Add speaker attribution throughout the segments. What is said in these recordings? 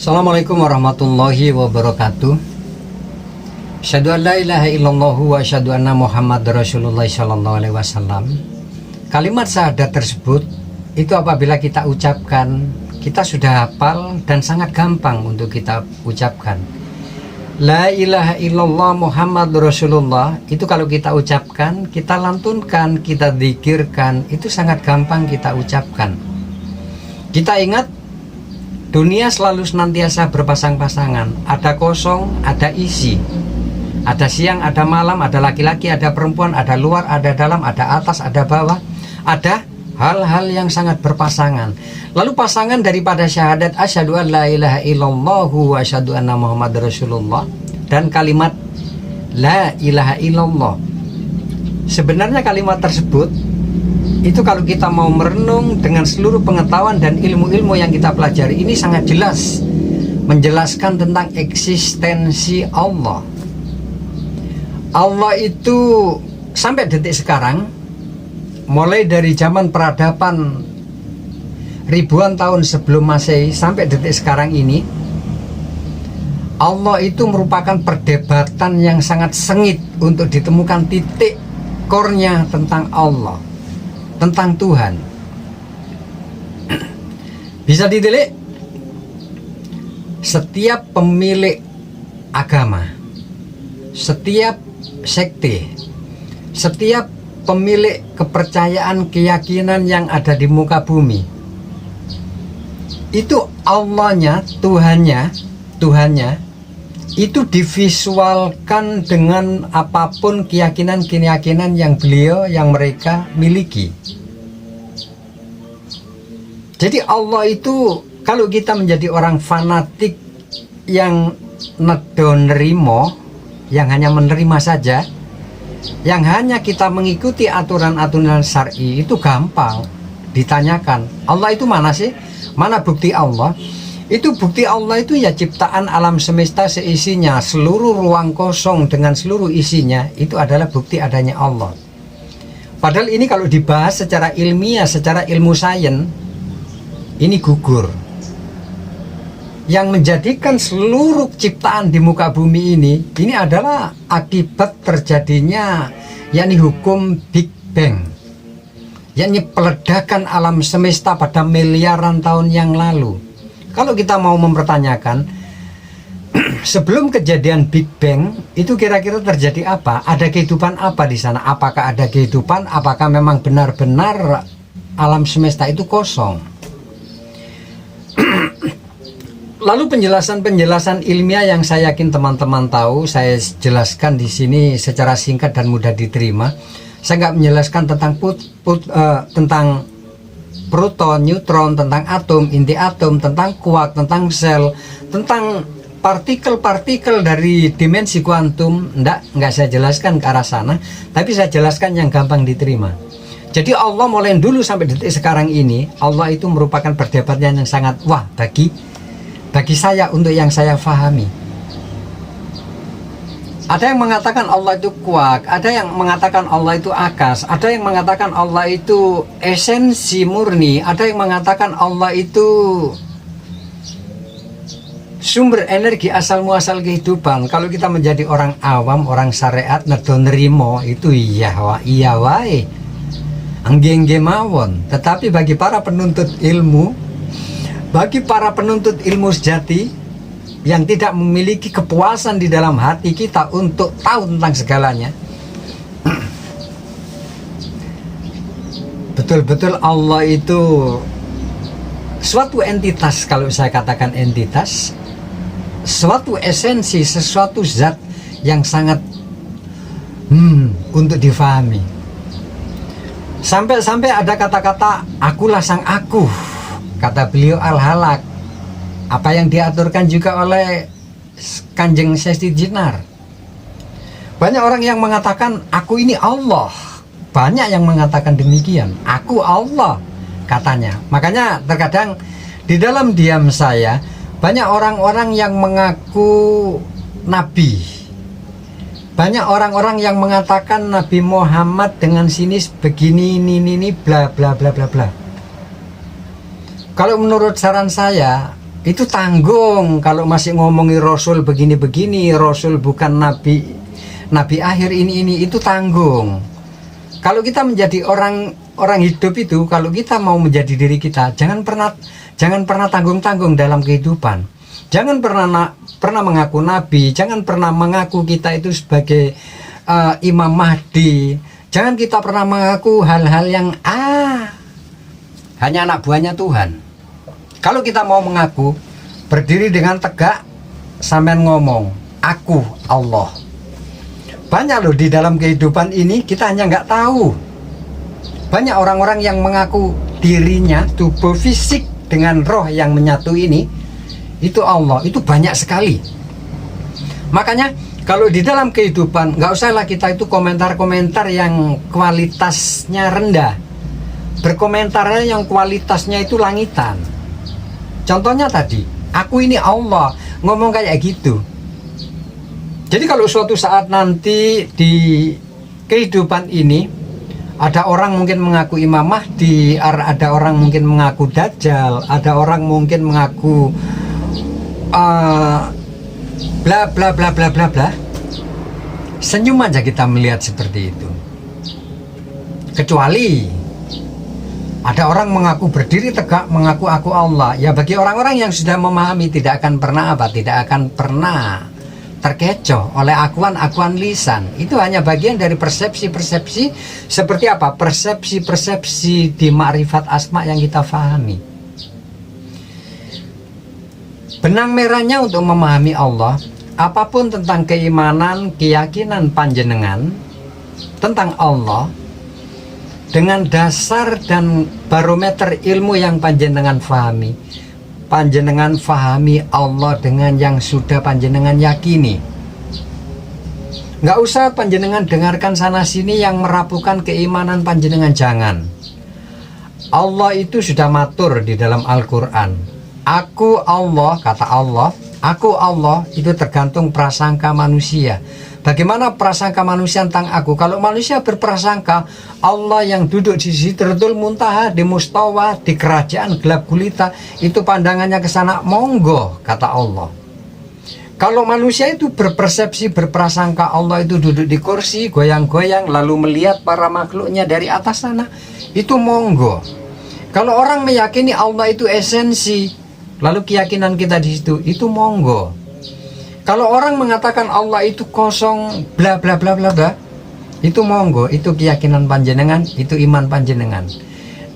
Speaker 1: Assalamualaikum warahmatullahi wabarakatuh. Asyhadu an la ilaha illallah wa asyhadu anna Muhammad Rasulullah sallallahu alaihi wasallam. Kalimat syahadat tersebut itu apabila kita ucapkan, kita sudah hafal dan sangat gampang untuk kita ucapkan. La ilaha illallah Muhammad Rasulullah, itu kalau kita ucapkan, kita lantunkan, kita zikirkan, itu sangat gampang kita ucapkan. Kita ingat, dunia selalu senantiasa berpasang-pasangan. Ada kosong, ada isi. Ada siang, ada malam, ada laki-laki, ada perempuan, ada luar, ada dalam, ada atas, ada bawah. Ada hal-hal yang sangat berpasangan. Lalu pasangan daripada syahadat asyhadu an la ilaha illallah wa asyhadu anna Muhammad Rasulullah dan kalimat la ilaha illallah. Sebenarnya kalimat tersebut itu kalau kita mau merenung dengan seluruh pengetahuan dan ilmu-ilmu yang kita pelajari, ini sangat jelas menjelaskan tentang eksistensi Allah. Allah itu sampai detik sekarang, mulai dari zaman peradaban ribuan tahun sebelum Masehi sampai detik sekarang ini, Allah itu merupakan perdebatan yang sangat sengit untuk ditemukan titik core-nya tentang Allah, tentang Tuhan. Bisa ditilik, setiap pemilik agama, setiap sekte, setiap pemilik kepercayaan, keyakinan yang ada di muka bumi, itu Allahnya, Tuhannya itu divisualkan dengan apapun keyakinan-keyakinan yang mereka miliki. Jadi Allah itu, kalau kita menjadi orang fanatik yang nerimo, yang hanya menerima saja, yang hanya kita mengikuti aturan-aturan syar'i, itu gampang ditanyakan, Allah itu mana sih? Mana bukti Allah? Itu bukti Allah itu ya ciptaan alam semesta seisinya, seluruh ruang kosong dengan seluruh isinya, itu adalah bukti adanya Allah. Padahal ini kalau dibahas secara ilmiah, secara ilmu sains, ini gugur. Yang menjadikan seluruh ciptaan di muka bumi ini adalah akibat terjadinya yakni hukum Big Bang, yakni peledakan alam semesta pada miliaran tahun yang lalu. Kalau kita mau mempertanyakan sebelum kejadian Big Bang itu kira-kira terjadi apa? Ada kehidupan apa di sana? Apakah ada kehidupan? Apakah memang benar-benar alam semesta itu kosong? Lalu penjelasan-penjelasan ilmiah yang saya yakin teman-teman tahu, saya jelaskan di sini secara singkat dan mudah diterima. Saya nggak menjelaskan tentang tentang proton, neutron, tentang atom, inti atom, tentang kuark, tentang sel, tentang partikel-partikel dari dimensi kuantum. Nggak saya jelaskan ke arah sana, tapi saya jelaskan yang gampang diterima. Jadi Allah mulai dulu sampai detik sekarang ini, Allah itu merupakan perdebatan yang sangat wah bagi saya, untuk yang saya pahami. Ada yang mengatakan Allah itu kuark, ada yang mengatakan Allah itu akas, ada yang mengatakan Allah itu esensi murni, ada yang mengatakan Allah itu sumber energi asal muasal kehidupan. Kalau kita menjadi orang awam, orang syariat, nerimo itu iya wae, anggenge mawon. Tetapi bagi para penuntut ilmu, bagi para penuntut ilmu sejati yang tidak memiliki kepuasan di dalam hati kita untuk tahu tentang segalanya, betul-betul Allah itu suatu entitas. Kalau saya katakan entitas, suatu esensi, sesuatu zat yang sangat untuk difahami. Sampai ada kata-kata akulah sang aku, kata beliau Al-Halak. Apa yang diaturkan juga oleh Kanjeng Sesti Jenar. Banyak orang yang mengatakan aku ini Allah. Banyak yang mengatakan demikian, aku Allah katanya. Makanya terkadang di dalam diam saya, banyak orang-orang yang mengaku nabi, banyak orang-orang yang mengatakan Nabi Muhammad dengan sinis begini ini bla bla bla bla bla. Kalau menurut saran saya, itu tanggung. Kalau masih ngomongi Rasul begini-begini, Rasul bukan Nabi akhir ini itu tanggung. Kalau kita menjadi orang hidup itu, kalau kita mau menjadi diri kita, jangan pernah tanggung-tanggung dalam kehidupan. Jangan pernah mengaku Nabi, jangan pernah mengaku kita itu sebagai Imam Mahdi. Jangan kita pernah mengaku hal-hal yang hanya anak buahnya Tuhan. Kalau kita mau mengaku, berdiri dengan tegak, sampean ngomong, aku Allah. Banyak loh di dalam kehidupan ini, kita hanya nggak tahu. Banyak orang-orang yang mengaku dirinya, tubuh fisik dengan roh yang menyatu ini, itu Allah, itu banyak sekali. Makanya kalau di dalam kehidupan, nggak usahlah kita itu komentar-komentar yang kualitasnya rendah. Berkomentarnya yang kualitasnya itu langitan. Contohnya tadi, aku ini Allah, ngomong kayak gitu. Jadi kalau suatu saat nanti di kehidupan ini ada orang mungkin mengaku Imam Mahdi, ada orang mungkin mengaku Dajjal, ada orang mungkin mengaku bla bla bla bla bla bla, senyum aja kita melihat seperti itu. Kecuali ada orang mengaku berdiri tegak, mengaku aku Allah. Ya bagi orang-orang yang sudah memahami, tidak akan pernah terkecoh oleh akuan lisan. Itu hanya bagian dari persepsi-persepsi. Seperti apa? Persepsi-persepsi di makrifat asma yang kita fahami. Benang merahnya untuk memahami Allah, apapun tentang keimanan, keyakinan panjenengan tentang Allah, dengan dasar dan barometer ilmu yang panjenengan fahami, panjenengan fahami Allah dengan yang sudah panjenengan yakini. Nggak usah panjenengan dengarkan sana sini yang merapuhkan keimanan panjenengan, jangan. Allah itu sudah matur di dalam Al-Quran. Aku Allah, kata Allah, aku Allah, itu tergantung prasangka manusia. Bagaimana prasangka manusia tentang aku? Kalau manusia berprasangka Allah yang duduk di Sidratul Muntaha, di Mustawa, di kerajaan gelap gulita, itu pandangannya ke sana, monggo, kata Allah. Kalau manusia itu berpersepsi, berprasangka Allah itu duduk di kursi, goyang-goyang, lalu melihat para makhluknya dari atas sana, itu monggo. Kalau orang meyakini Allah itu esensi, lalu keyakinan kita di situ, itu monggo. Kalau orang mengatakan Allah itu kosong, bla bla bla bla bla, itu monggo, itu keyakinan panjenengan, itu iman panjenengan.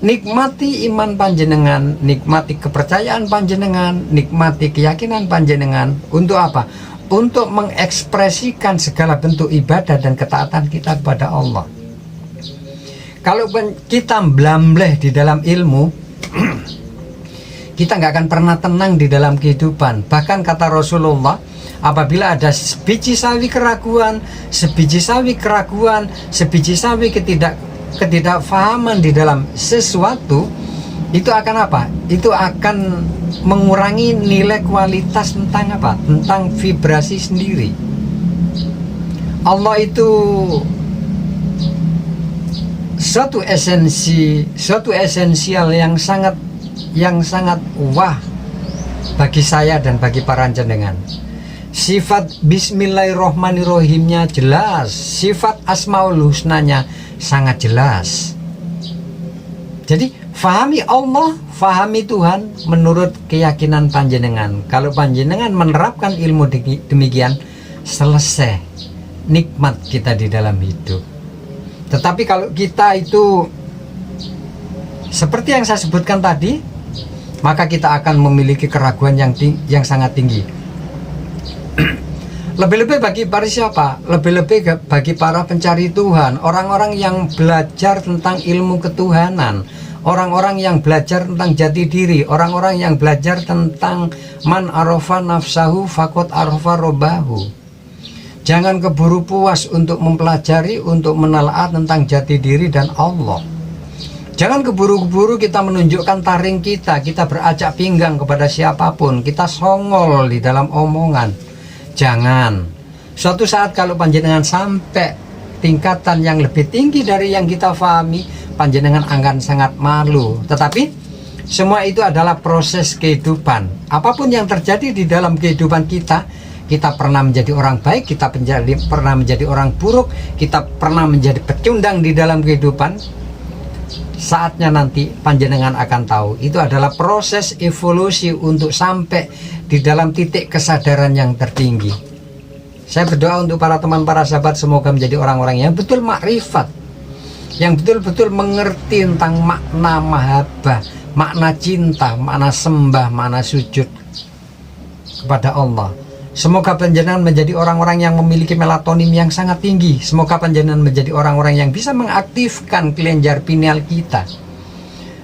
Speaker 1: Nikmati iman panjenengan, nikmati kepercayaan panjenengan, nikmati keyakinan panjenengan. Untuk apa? Untuk mengekspresikan segala bentuk ibadah dan ketaatan kita kepada Allah. Kalau kita blambleh di dalam ilmu, kita nggak akan pernah tenang di dalam kehidupan. Bahkan kata Rasulullah, apabila ada sebiji sawi keraguan, sebiji sawi ketidakfahaman di dalam sesuatu, itu akan apa? Itu akan mengurangi nilai kualitas tentang apa? Tentang vibrasi sendiri. Allah itu suatu esensial yang sangat wah bagi saya dan bagi para jenengan. Sifat Bismillahirrohmanirrohimnya jelas, sifat Asmaul Husnanya sangat jelas. Jadi fahami Allah, fahami Tuhan menurut keyakinan panjenengan. Kalau panjenengan menerapkan ilmu demikian, selesai nikmat kita di dalam hidup. Tetapi kalau kita itu seperti yang saya sebutkan tadi, maka kita akan memiliki keraguan yang sangat tinggi. Lebih-lebih bagi para siapa? Lebih-lebih bagi para pencari Tuhan, orang-orang yang belajar tentang ilmu ketuhanan, orang-orang yang belajar tentang jati diri, orang-orang yang belajar tentang man arafa nafsahu faqad arafa robbahu. Jangan keburu puas untuk mempelajari, untuk menelaah tentang jati diri dan Allah. Jangan keburu-buru kita menunjukkan taring kita beracak pinggang kepada siapapun, kita songol di dalam omongan. Jangan. Suatu saat kalau panjenengan sampai tingkatan yang lebih tinggi dari yang kita fahami, panjenengan akan sangat malu. Tetapi Semua itu adalah proses kehidupan. Apapun yang terjadi di dalam kehidupan kita, kita pernah menjadi orang baik, kita pernah menjadi orang buruk, kita pernah menjadi pecundang di dalam kehidupan. Saatnya nanti panjenengan akan tahu, itu adalah proses evolusi untuk sampai di dalam titik kesadaran yang tertinggi. Saya berdoa untuk para teman, para sahabat, semoga menjadi orang-orang yang betul makrifat, yang betul-betul mengerti tentang makna mahabbah, makna cinta, makna sembah, makna sujud kepada Allah. Semoga panjenengan menjadi orang-orang yang memiliki melatonin yang sangat tinggi. Semoga panjenengan menjadi orang-orang yang bisa mengaktifkan kelenjar pineal kita.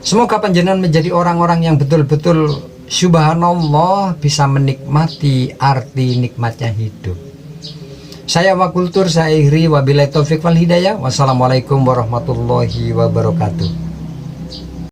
Speaker 1: Semoga panjenengan menjadi orang-orang yang betul-betul subhanallah bisa menikmati arti nikmatnya hidup. Saya Wakultur, saya akhiri, wabillahi taufiq wal hidayah. Wassalamualaikum warahmatullahi wabarakatuh.